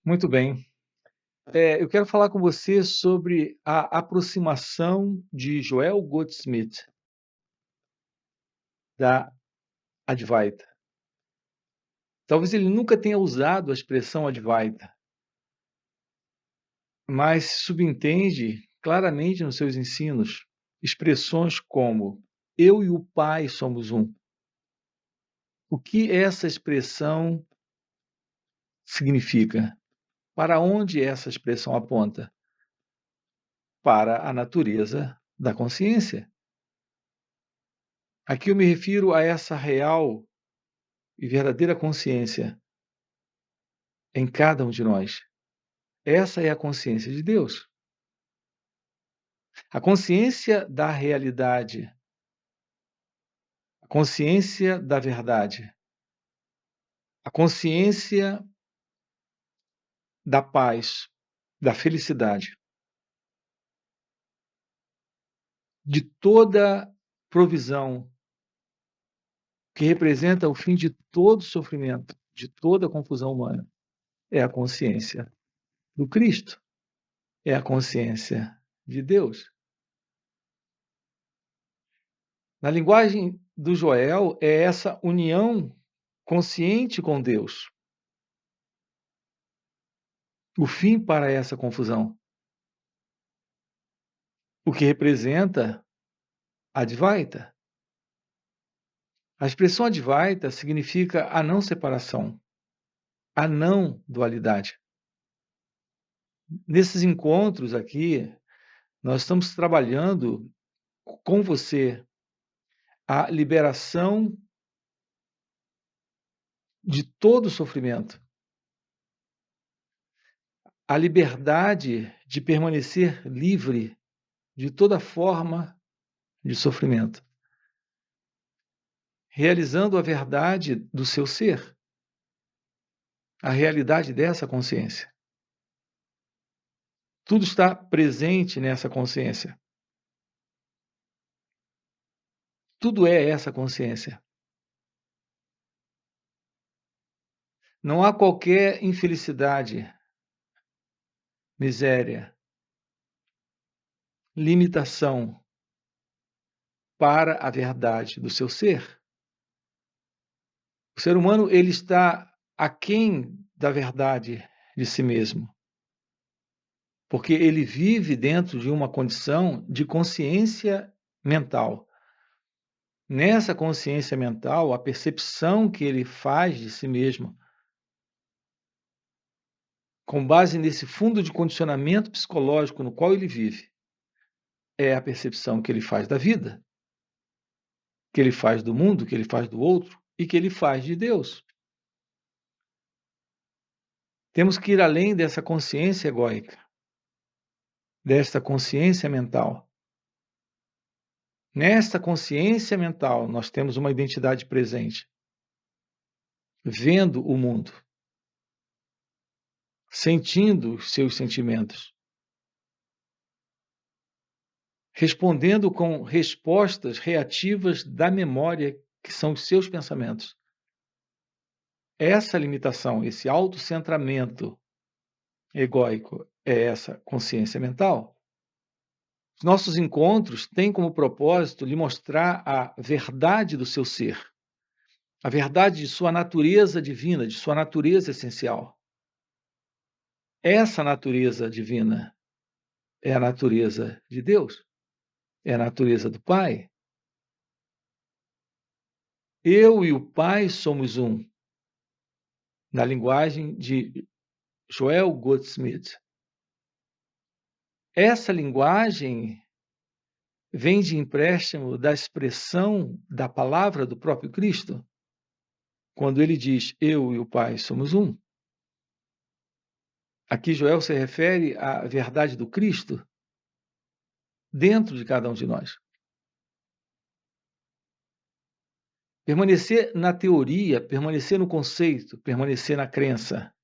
Muito bem. Eu quero falar com você sobre a aproximação de Joel Goldsmith, da Advaita. Talvez ele nunca tenha usado a expressão Advaita, mas subentende claramente nos seus ensinos expressões como eu e o Pai somos um. O que essa expressão significa? Para onde essa expressão aponta? Para a natureza da consciência. Aqui eu me refiro a essa real e verdadeira consciência em cada um de nós. Essa é a consciência de Deus. A consciência da realidade, a consciência da verdade, a consciência da paz, da felicidade, de toda provisão que representa o fim de todo sofrimento, de toda confusão humana. É a consciência do Cristo, é a consciência de Deus. Na linguagem do Joel, é essa união consciente com Deus. O fim para essa confusão. O que representa Advaita. A expressão Advaita significa a não separação, a não dualidade. Nesses encontros aqui, nós estamos trabalhando com você a liberação de todo sofrimento, a liberdade de permanecer livre de toda forma de sofrimento, realizando a verdade do seu ser, a realidade dessa consciência. Tudo está presente nessa consciência. Tudo é essa consciência. Não há qualquer infelicidade, miséria, limitação para a verdade do seu ser. O ser humano ele está aquém da verdade de si mesmo, porque ele vive dentro de uma condição de consciência mental. Nessa consciência mental, a percepção que ele faz de si mesmo, com base nesse fundo de condicionamento psicológico no qual ele vive, é a percepção que ele faz da vida, que ele faz do mundo, que ele faz do outro e que ele faz de Deus. Temos que ir além dessa consciência egóica, desta consciência mental. Nesta consciência mental, nós temos uma identidade presente, vendo o mundo, sentindo os seus sentimentos, respondendo com respostas reativas da memória, que são os seus pensamentos. Essa limitação, esse autocentramento egóico, é essa consciência mental. Os nossos encontros têm como propósito lhe mostrar a verdade do seu ser, a verdade de sua natureza divina, de sua natureza essencial. Essa natureza divina é a natureza de Deus, é a natureza do Pai. Eu e o Pai somos um, na linguagem de Joel Goldsmith. Essa linguagem vem de empréstimo da expressão da palavra do próprio Cristo, quando ele diz, eu e o Pai somos um. Aqui Joel se refere à verdade do Cristo dentro de cada um de nós. Permanecer na teoria, permanecer no conceito, permanecer na crença,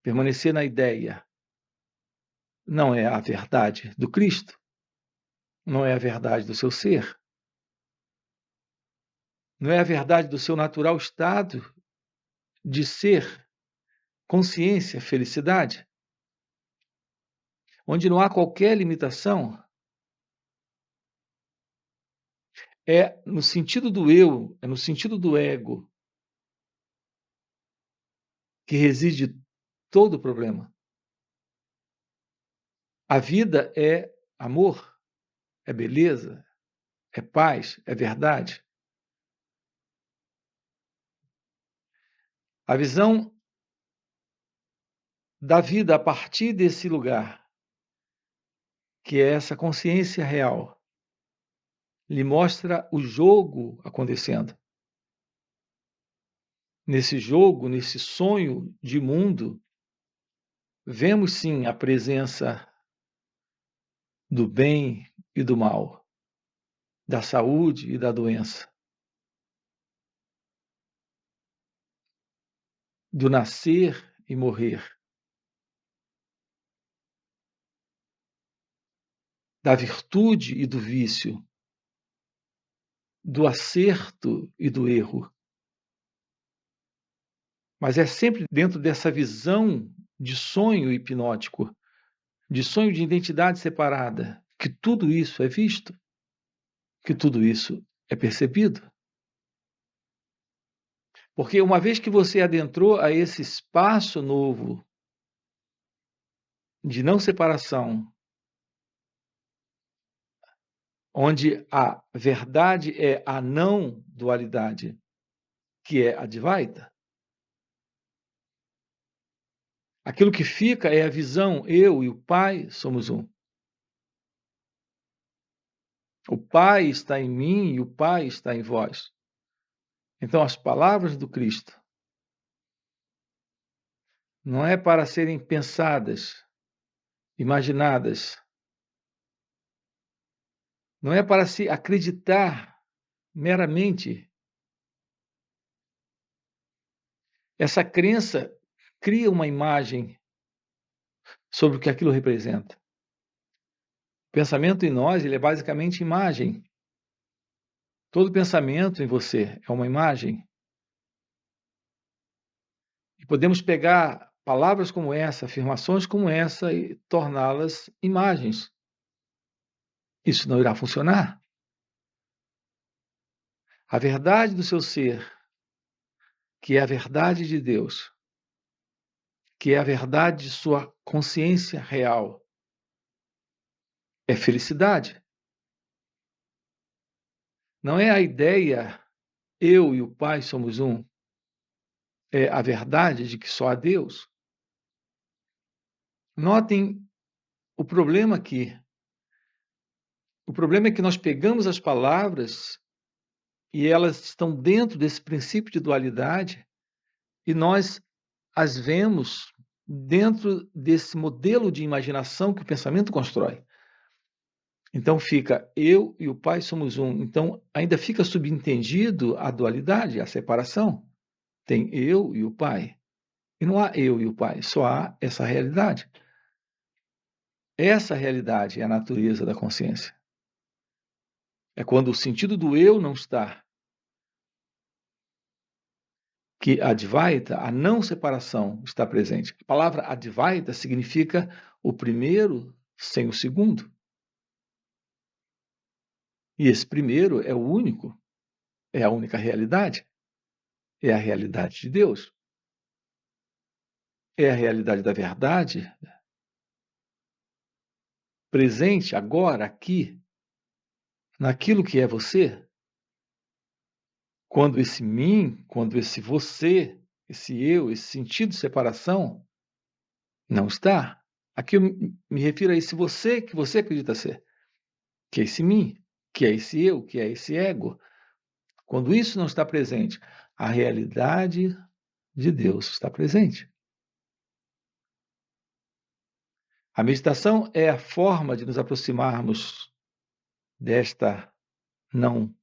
permanecer na ideia, não é a verdade do Cristo, não é a verdade do seu ser, não é a verdade do seu natural estado de ser consciência, felicidade. Onde não há qualquer limitação, é no sentido do eu, é no sentido do ego que reside todo o problema. A vida é amor, é beleza, é paz, é verdade. A visão da vida a partir desse lugar, que é essa consciência real, lhe mostra o jogo acontecendo. Nesse jogo, nesse sonho de mundo, vemos sim a presença do bem e do mal, da saúde e da doença, do nascer e morrer, da virtude e do vício, do acerto e do erro. Mas é sempre dentro dessa visão de sonho hipnótico, de sonho de identidade separada, que tudo isso é visto, que tudo isso é percebido. Porque uma vez que você adentrou a esse espaço novo de não separação, onde a verdade é a não dualidade, que é a Advaita, aquilo que fica é a visão, eu e o Pai somos um. O Pai está em mim e o Pai está em vós. Então, as palavras do Cristo não é para serem pensadas, imaginadas, não é para se acreditar meramente. Essa crença cria uma imagem sobre o que aquilo representa. O pensamento em nós, ele é basicamente imagem. Todo pensamento em você é uma imagem. E podemos pegar palavras como essa, afirmações como essa e torná-las imagens. Isso não irá funcionar. A verdade do seu ser, que é a verdade de Deus, que é a verdade de sua consciência real, é felicidade. Não é a ideia, eu e o Pai somos um. É a verdade de que só há Deus. Notem o problema aqui. O problema é que nós pegamos as palavras e elas estão dentro desse princípio de dualidade e nós as vemos dentro desse modelo de imaginação que o pensamento constrói. Então fica eu e o Pai somos um. Então ainda fica subentendido a dualidade, a separação. Tem eu e o Pai. E não há eu e o Pai, só há essa realidade. Essa realidade é a natureza da consciência. É quando o sentido do eu não está, que a Advaita, a não separação, está presente. A palavra Advaita significa o primeiro sem o segundo. E esse primeiro é o único, é a única realidade, é a realidade de Deus, é a realidade da verdade, presente agora, aqui, naquilo que é você. Quando esse mim, quando esse você, esse eu, esse sentido de separação não está. Aqui eu me refiro a esse você que você acredita ser, que é esse mim, que é esse eu, que é esse ego. Quando isso não está presente, a realidade de Deus está presente. A meditação é a forma de nos aproximarmos desta não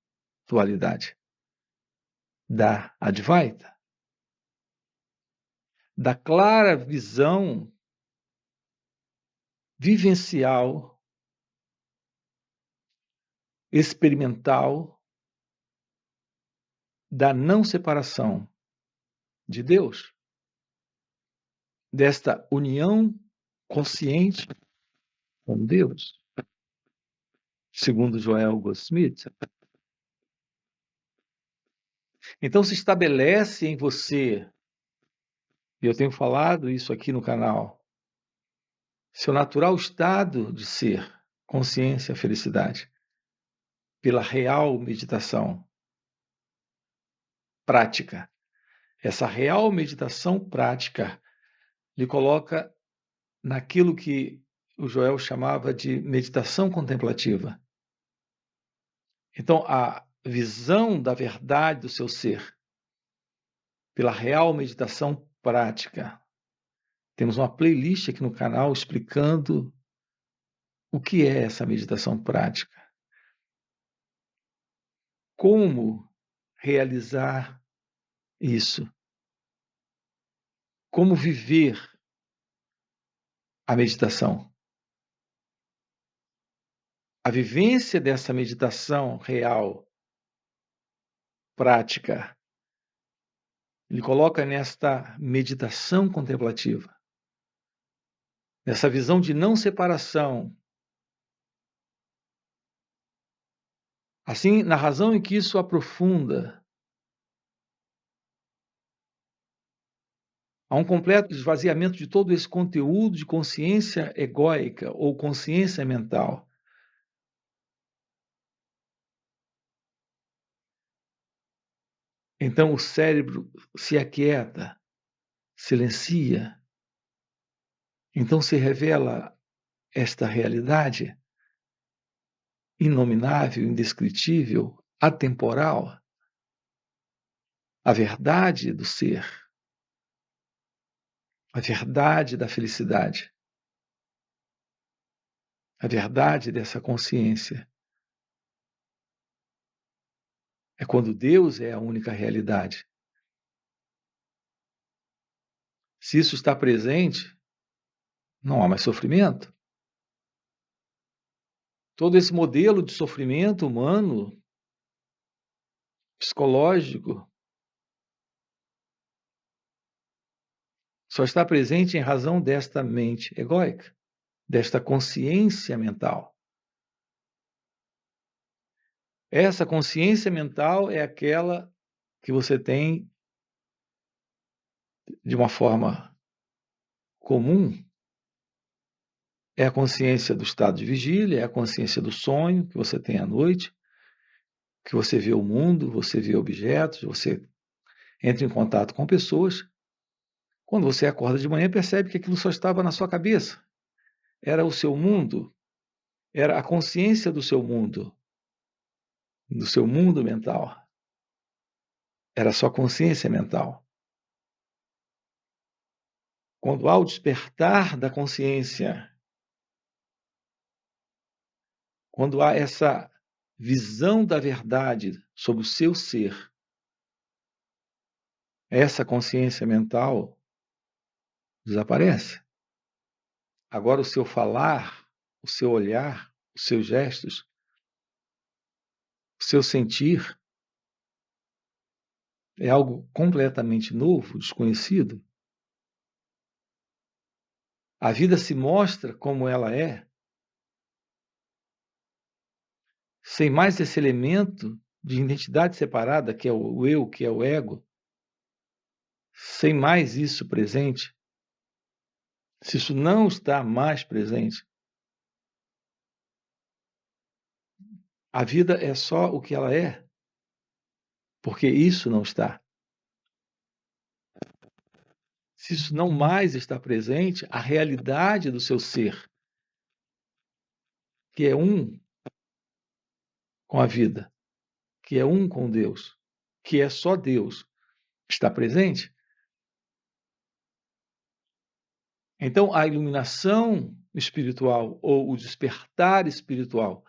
dualidade, da Advaita, da clara visão vivencial, experimental da não separação de Deus. desta união consciente com Deus, segundo Joel Goldsmith. Então se estabelece em você, e eu tenho falado isso aqui no canal, seu natural estado de ser, consciência, felicidade, pela real meditação prática. Essa real meditação prática lhe coloca naquilo que o Joel chamava de meditação contemplativa. Então, a visão da verdade do seu ser, pela real meditação prática. Temos uma playlist aqui no canal explicando o que é essa meditação prática. Como realizar isso? Como viver a meditação? A vivência dessa meditação real, prática, ele coloca nesta meditação contemplativa, nessa visão de não separação. Assim, na razão em que isso aprofunda, há um completo esvaziamento de todo esse conteúdo de consciência egóica ou consciência mental. Então o cérebro se aquieta, silencia. Então se revela esta realidade inominável, indescritível, atemporal, a verdade do ser, a verdade da felicidade, a verdade dessa consciência. É quando Deus é a única realidade. Se isso está presente, não há mais sofrimento. Todo esse modelo de sofrimento humano, psicológico, só está presente em razão desta mente egóica, desta consciência mental. Essa consciência mental é aquela que você tem de uma forma comum. É a consciência do estado de vigília, é a consciência do sonho que você tem à noite, que você vê o mundo, você vê objetos, você entra em contato com pessoas. Quando você acorda de manhã, percebe que aquilo só estava na sua cabeça. Era o seu mundo, era a consciência do seu mundo mental. Era a sua consciência mental. Quando há o despertar da consciência, quando há essa visão da verdade sobre o seu ser, essa consciência mental desaparece. Agora o seu falar, o seu olhar, os seus gestos, o seu sentir é algo completamente novo, desconhecido. A vida se mostra como ela é, sem mais esse elemento de identidade separada, que é o eu, que é o ego, sem mais isso presente. Se isso não está mais presente, a vida é só o que ela é, porque isso não está. Se isso não mais está presente, a realidade do seu ser, que é um com a vida, que é um com Deus, que é só Deus, está presente. Então, a iluminação espiritual ou o despertar espiritual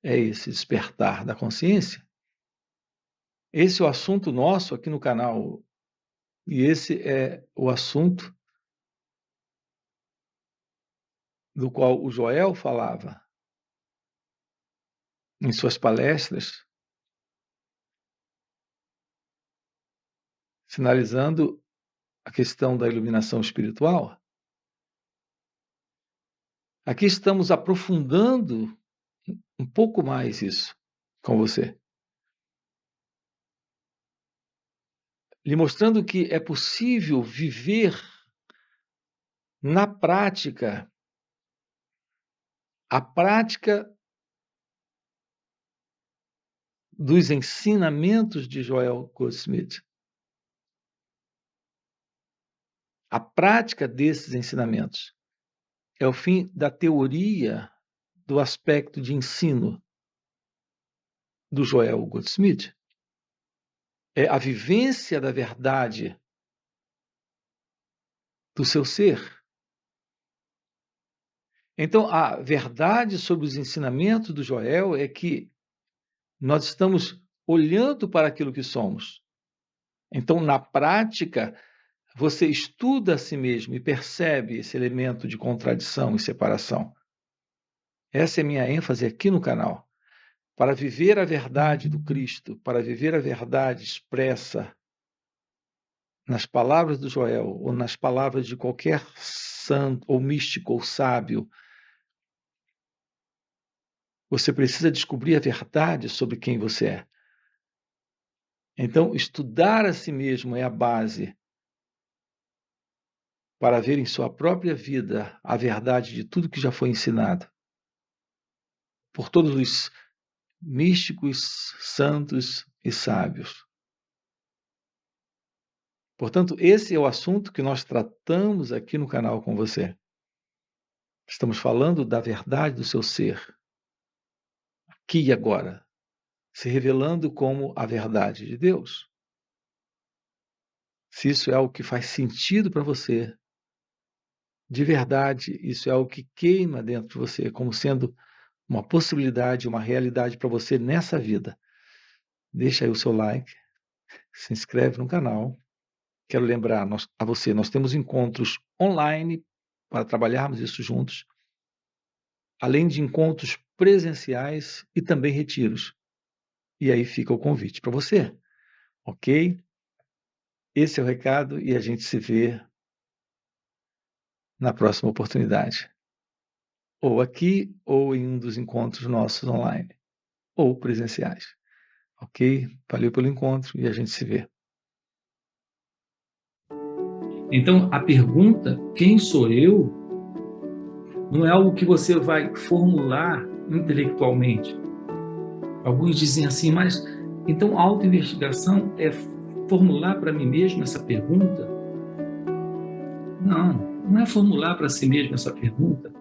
é esse despertar da consciência. Esse é o assunto nosso aqui no canal. E esse é o assunto do qual o Joel falava em suas palestras, sinalizando a questão da iluminação espiritual. Aqui estamos aprofundando um pouco mais isso com você. Lhe mostrando que é possível viver na prática a prática dos ensinamentos de Joel Goldsmith. A prática desses ensinamentos é o fim da teoria do aspecto de ensino do Joel Goldsmith. É a vivência da verdade do seu ser. Então, a verdade sobre os ensinamentos do Joel é que nós estamos olhando para aquilo que somos. Então, na prática, você estuda a si mesmo e percebe esse elemento de contradição e separação. Essa é a minha ênfase aqui no canal. Para viver a verdade do Cristo, para viver a verdade expressa nas palavras do Joel ou nas palavras de qualquer santo ou místico ou sábio, você precisa descobrir a verdade sobre quem você é. Então, estudar a si mesmo é a base para ver em sua própria vida a verdade de tudo que já foi ensinado por todos os místicos, santos e sábios. Portanto, esse é o assunto que nós tratamos aqui no canal com você. Estamos falando da verdade do seu ser, aqui e agora, se revelando como a verdade de Deus. Se isso é algo que faz sentido para você, de verdade, isso é algo que queima dentro de você, como sendo uma possibilidade, uma realidade para você nessa vida. Deixa aí o seu like, se inscreve no canal. Quero lembrar a você, nós temos encontros online para trabalharmos isso juntos, além de encontros presenciais e também retiros. E aí fica o convite para você, ok? Esse é o recado e a gente se vê na próxima oportunidade. Ou aqui, ou em um dos encontros nossos online, ou presenciais. Ok? Valeu pelo encontro e a gente se vê. Então, a pergunta, quem sou eu, não é algo que você vai formular intelectualmente. Alguns dizem assim, mas então a autoinvestigação é formular para mim mesmo essa pergunta? Não, não é formular para si mesmo essa pergunta.